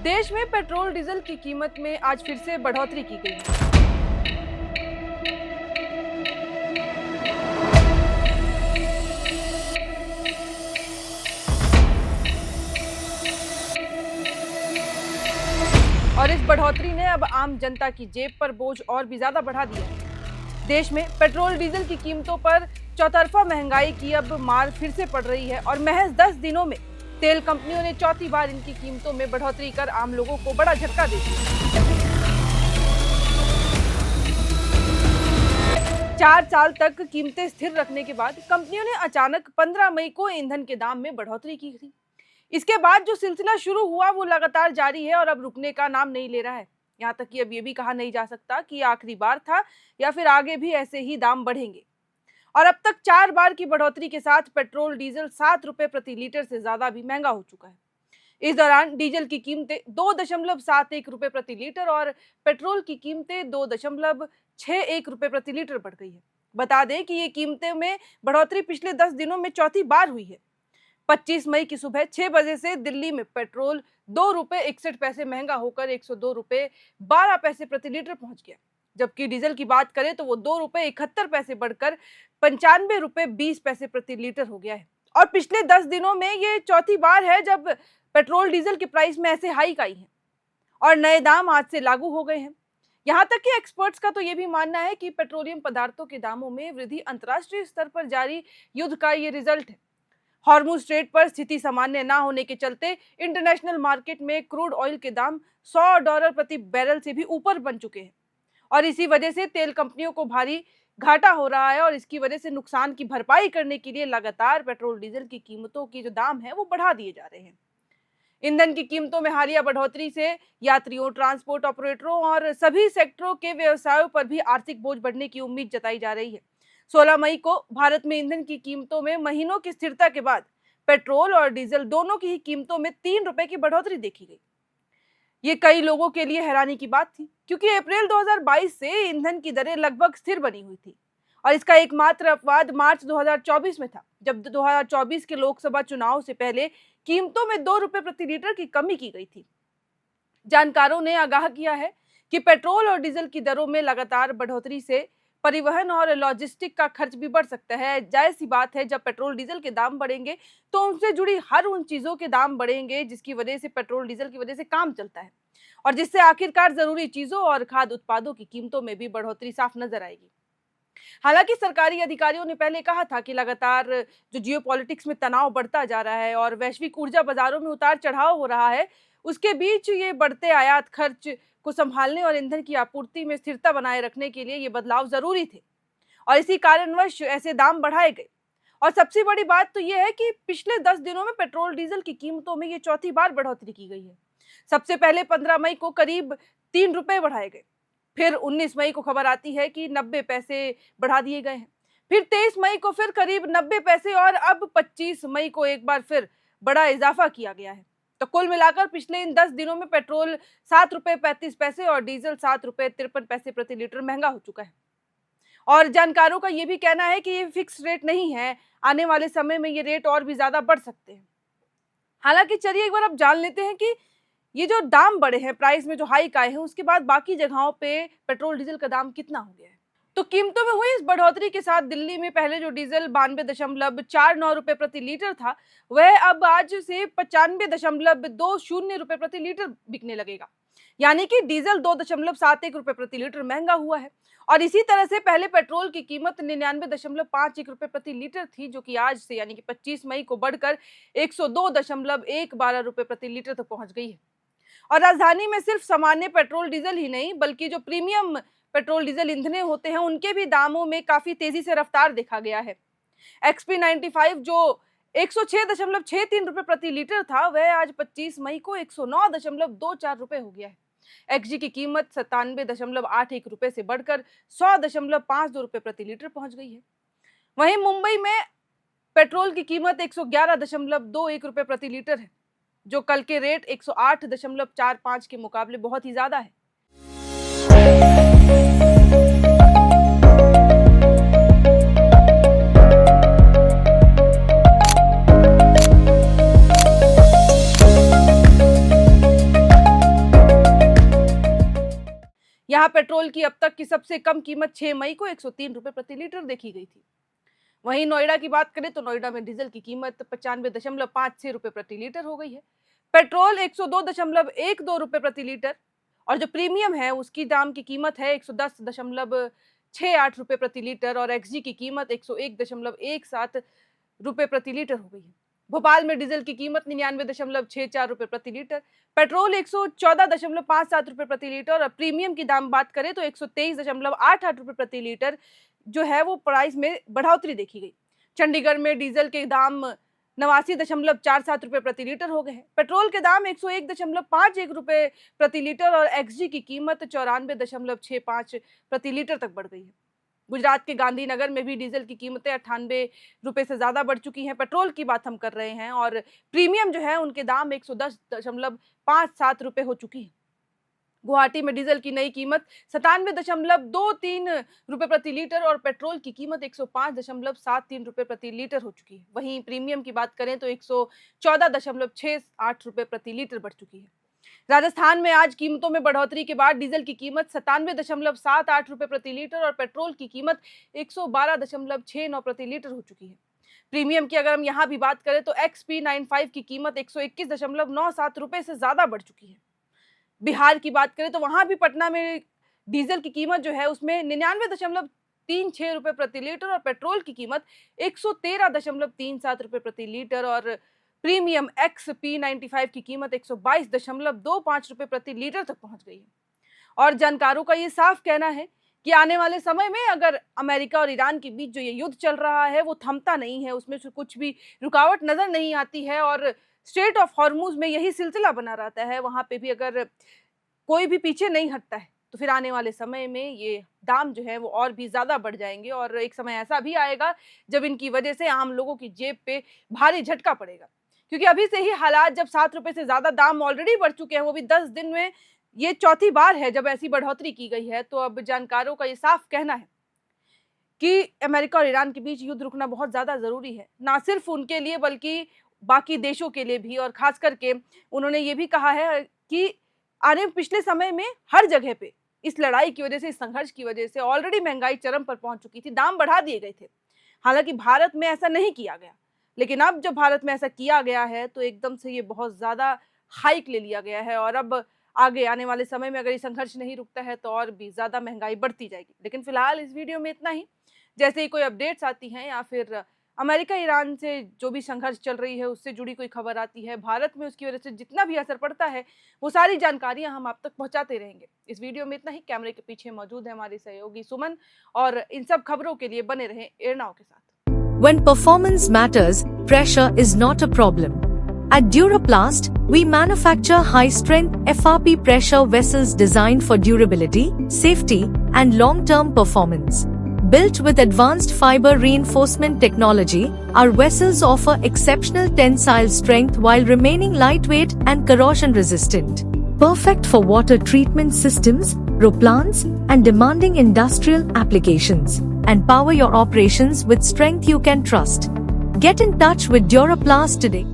देश में petrol diesel की कीमत में आज फिर से बढ़ोतरी की गई है। और इस बढ़ोतरी ने अब आम जनता की जेब पर बोझ और भी ज्यादा बढ़ा दिया है। देश में पेट्रोल डीजल की कीमतों पर चौतरफा महंगाई की अब मार फिर से पड़ रही है और महज 10 दिनों में तेल कंपनियों ने चौथी बार इनकी कीमतों में बढ़ोतरी कर आम लोगों को बड़ा झटका दे दिया। 4 साल तक कीमतें स्थिर रखने के बाद कंपनियों ने अचानक 15 मई को ईंधन के दाम में बढ़ोतरी की थी। इसके बाद जो सिलसिला शुरू हुआ वो लगातार जारी है और अब रुकने का नाम नहीं ले रहा है। यहाँ तक कि अब ये भी कहा नहीं जा सकता कि आखिरी बार था या फिर आगे भी ऐसे ही दाम बढ़ेंगे। और अब तक 4 बार की बढ़ोतरी के साथ पेट्रोल डीजल 7 रुपए प्रति लीटर से ज्यादा भी महंगा हो चुका है। इस दौरान डीजल की कीमतें 2.71 रुपए प्रति लीटर और पेट्रोल की कीमतें 2.61 रुपए प्रति लीटर बढ़ गई है। बता दें कि ये कीमतें में बढ़ोतरी पिछले 10 दिनों में चौथी बार हुई है। 25 मई की सुबह 6 बजे से दिल्ली में पेट्रोल 2 रुपए 61 पैसे महंगा होकर 102 रुपए 12 पैसे प्रति लीटर पहुंच गया, जबकि डीजल की बात करें तो वो 2 रुपए 71 पैसे बढ़कर 95 रुपए 20 पैसे प्रति लीटर हो गया है। और पिछले 10 दिनों में ये चौथी बार है जब पेट्रोल डीजल के प्राइस में ऐसे हाइक आई है और नए दाम आज से लागू हो गए हैं। यहाँ तक कि एक्सपर्ट्स का तो ये भी मानना है कि पेट्रोलियम पदार्थों के दामों में वृद्धि अंतर्राष्ट्रीय स्तर पर जारी युद्ध का ये रिजल्ट है। हॉर्मुज स्ट्रेट पर स्थिति सामान्य ना होने के चलते इंटरनेशनल मार्केट में क्रूड ऑयल के दाम $100 प्रति बैरल से भी ऊपर बन चुके हैं और इसी वजह से तेल कंपनियों को भारी घाटा हो रहा है और इसकी वजह से नुकसान की भरपाई करने के लिए लगातार पेट्रोल डीजल की कीमतों की जो दाम है वो बढ़ा दिए जा रहे हैं। ईंधन की कीमतों में हालिया बढ़ोतरी से यात्रियों, ट्रांसपोर्ट ऑपरेटरों और सभी सेक्टरों के व्यवसायों पर भी आर्थिक बोझ बढ़ने की उम्मीद जताई जा रही है। 16 मई को भारत में ईंधन की कीमतों में महीनों की स्थिरता के बाद पेट्रोल और डीजल दोनों की ही कीमतों में 3 रुपए की बढ़ोतरी देखी गई। ये कई लोगों के लिए हैरानी की बात थी क्योंकि अप्रैल 2022 से ईंधन की दरें लगभग स्थिर बनी हुई थी और इसका एकमात्र अपवाद मार्च 2024 में था, जब 2024 के लोकसभा चुनाव से पहले कीमतों में 2 रुपए प्रति लीटर की कमी की गई थी। जानकारों ने आगाह किया है कि पेट्रोल और डीजल की दरों में लगातार बढ़ोतरी से परिवहन और लॉजिस्टिक का खर्च भी बढ़ सकता है। जायज सी बात है, जब पेट्रोल डीजल के दाम बढ़ेंगे तो उनसे जुड़ी हर उन चीजों के दाम बढ़ेंगे जिसकी वजह से पेट्रोल डीजल की वजह से काम चलता है और जिससे आखिरकार जरूरी चीजों और खाद्य उत्पादों की कीमतों में भी बढ़ोतरी साफ नजर आएगी। हालांकि सरकारी अधिकारियों ने पहले कहा था कि लगातार जो जियोपॉलिटिक्स में तनाव बढ़ता जा रहा है और वैश्विक ऊर्जा बाजारों में उतार चढ़ाव हो रहा है, उसके बीच ये बढ़ते आयात खर्च को संभालने और ईंधन की आपूर्ति में स्थिरता बनाए रखने के लिए ये बदलाव जरूरी थे और इसी कारणवश ऐसे दाम बढ़ाए गए। और सबसे बड़ी बात तो ये है कि पिछले 10 दिनों में पेट्रोल डीजल की कीमतों में ये चौथी बार बढ़ोतरी की गई है। सबसे पहले 15 मई को करीब 3 रुपए बढ़ाए गए, फिर 19 मई को खबर आती है कि 90 पैसे बढ़ा दिए गए हैं, फिर 23 मई को फिर करीब 90 पैसे और अब 25 मई को एक बार फिर बड़ा इजाफा किया गया है। तो कुल मिलाकर पिछले इन 10 दिनों में पेट्रोल 7 रुपए 35 पैसे और डीजल 7 रुपए 53 पैसे प्रति लीटर महंगा हो चुका है। और जानकारों का ये भी कहना है कि ये फिक्स रेट नहीं है, आने वाले समय में ये रेट और भी ज्यादा बढ़ सकते हैं। हालांकि चलिए एक बार अब जान लेते हैं कि ये जो दाम बढ़े हैं, प्राइस में जो हाइक आए हैं, उसके बाद बाकी जगहों पे पेट्रोल डीजल का दाम कितना हो गया है। तो कीमतों में हुई इस बढ़ोतरी के साथ दिल्ली में पहले जो डीजल 92.49 रुपए प्रति लीटर था, वह अब आज से 95.20 रुपए प्रति लीटर बिकने लगेगा, यानी कि डीजल 2.71 रुपए प्रति लीटर महंगा हुआ है। और इसी तरह से पहले पेट्रोल की कीमत 99.51 रुपए प्रति लीटर थी, जो कि आज से यानी कि 25 मई को बढ़कर 102.112 रुपए प्रति लीटर तक पहुंच गई है। और राजधानी में सिर्फ सामान्य पेट्रोल डीजल ही नहीं बल्कि जो प्रीमियम पेट्रोल डीजल ईंधने होते हैं उनके भी दामों में काफी तेजी से रफ्तार देखा गया है। XP 95 जो 106.63 रुपए प्रति लीटर था, वह आज 25 मई को 109.24 रुपए हो गया है। XG की कीमत 97.81 रुपए से बढ़कर 100.52 रुपए प्रति लीटर पहुंच गई है। वहीं मुंबई में पेट्रोल की कीमत 111.21 रुपए प्रति लीटर है, जो कल के रेट 108.45 के मुकाबले बहुत ही ज्यादा है। यहाँ पेट्रोल की अब तक की सबसे कम कीमत 6 मई को 103 रुपए प्रति लीटर देखी गई थी। वहीं नोएडा की बात करें तो नोएडा में डीजल की कीमत 95.56 रुपए प्रति लीटर हो गई है। पेट्रोल 102.12 रुपए प्रति लीटर और जो प्रीमियम है उसकी दाम की कीमत है 110.68 रुपए प्रति लीटर और एक्सजी की कीमत 101.17 रुपए प्रति लीटर हो गई है। भोपाल में डीजल की कीमत 99.64 रुपए प्रति लीटर, पेट्रोल 114.57 रुपए प्रति लीटर और प्रीमियम की दाम बात करें तो 123.88 रुपए प्रति लीटर जो है वो प्राइस में बढ़ोतरी देखी गई। चंडीगढ़ में डीजल के दाम 89.47 रुपए प्रति लीटर हो गए हैं। पेट्रोल के दाम 101.51 रुपए प्रति लीटर और एक्सजी की कीमत 94.65 प्रति लीटर तक बढ़ गई है। गुजरात के गांधीनगर में भी डीजल की कीमतें 98 रुपए से ज्यादा बढ़ चुकी हैं। पेट्रोल की बात हम कर रहे हैं और प्रीमियम जो है उनके दाम 110.57 रुपए हो चुकी है। गुवाहाटी में डीजल की नई कीमत 97.23 रुपए प्रति लीटर और पेट्रोल की कीमत 105.73 रुपए प्रति लीटर हो चुकी है। वहीं प्रीमियम की बात करें तो 114.68 रुपए प्रति लीटर बढ़ चुकी है। राजस्थान में आज कीमतों में बढ़ोतरी के बाद डीजल की कीमत 97.78 रुपए प्रति लीटर और पेट्रोल की कीमत 112.69 प्रति लीटर हो चुकी है। प्रीमियम की अगर हम यहाँ भी बात करें तो XP95 की कीमत 121.97 रुपए से ज्यादा बढ़ चुकी है। बिहार की बात करें तो वहां भी पटना में डीजल की कीमत जो है उसमें 99.36 रुपए प्रति लीटर और पेट्रोल की कीमत 113.37 रुपए प्रति लीटर और प्रीमियम XP95 की कीमत 122.25 रुपए प्रति लीटर तक पहुंच गई है। और जानकारों का ये साफ कहना है कि आने वाले समय में अगर अमेरिका और ईरान के बीच जो ये युद्ध चल रहा है वो थमता नहीं है, उसमें से कुछ भी रुकावट नजर नहीं आती है और स्ट्रेट ऑफ हॉर्मुज में यही सिलसिला बना रहता है, वहां पे भी अगर कोई भी पीछे नहीं हटता है तो फिर आने वाले समय में ये दाम जो है वो और भी ज्यादा बढ़ जाएंगे और एक समय ऐसा भी आएगा जब इनकी वजह से आम लोगों की जेब पे भारी झटका पड़ेगा। क्योंकि अभी से ही हालात जब 7 रुपए से ज्यादा दाम ऑलरेडी बढ़ चुके हैं, वो भी 10 दिन में ये चौथी बार है जब ऐसी बढ़ोतरी की गई है। तो अब जानकारों का ये साफ कहना है कि अमेरिका और ईरान के बीच युद्ध रुकना बहुत ज्यादा जरूरी है, ना सिर्फ उनके लिए बल्कि बाकी देशों के लिए भी। और खास करके उन्होंने ये भी कहा है कि आने पिछले समय में हर जगह पे इस लड़ाई की वजह से, इस संघर्ष की वजह से ऑलरेडी महंगाई चरम पर पहुंच चुकी थी, दाम बढ़ा दिए गए थे। हालांकि भारत में ऐसा नहीं किया गया, लेकिन अब जब भारत में ऐसा किया गया है तो एकदम से ये बहुत ज्यादा हाइक ले लिया गया है और अब आगे आने वाले समय में अगर ये संघर्ष नहीं रुकता है तो और भी ज्यादा महंगाई बढ़ती जाएगी। लेकिन फिलहाल इस वीडियो में इतना ही। जैसे ही कोई अपडेट्स आती हैं या फिर अमेरिका ईरान से जो भी संघर्ष चल रही है उससे जुड़ी कोई खबर आती है, भारत में उसकी वजह से जितना भी असर पड़ता है वो सारी जानकारियां हम आप तक पहुंचाते रहेंगे। इस वीडियो में इतना ही। कैमरे के पीछे मौजूद है हमारे सहयोगी सुमन और इन सब खबरों के लिए बने रहें एयरनाउ के साथ। When performance matters, pressure is not a problem. At Duraplast, we manufacture high-strength FRP pressure vessels designed for durability, safety, and long-term performance. Built with advanced fiber reinforcement technology, our vessels offer exceptional tensile strength while remaining lightweight and corrosion-resistant. Perfect for water treatment systems, roplants, and demanding industrial applications. And power your operations with strength you can trust. Get in touch with Duraplast today.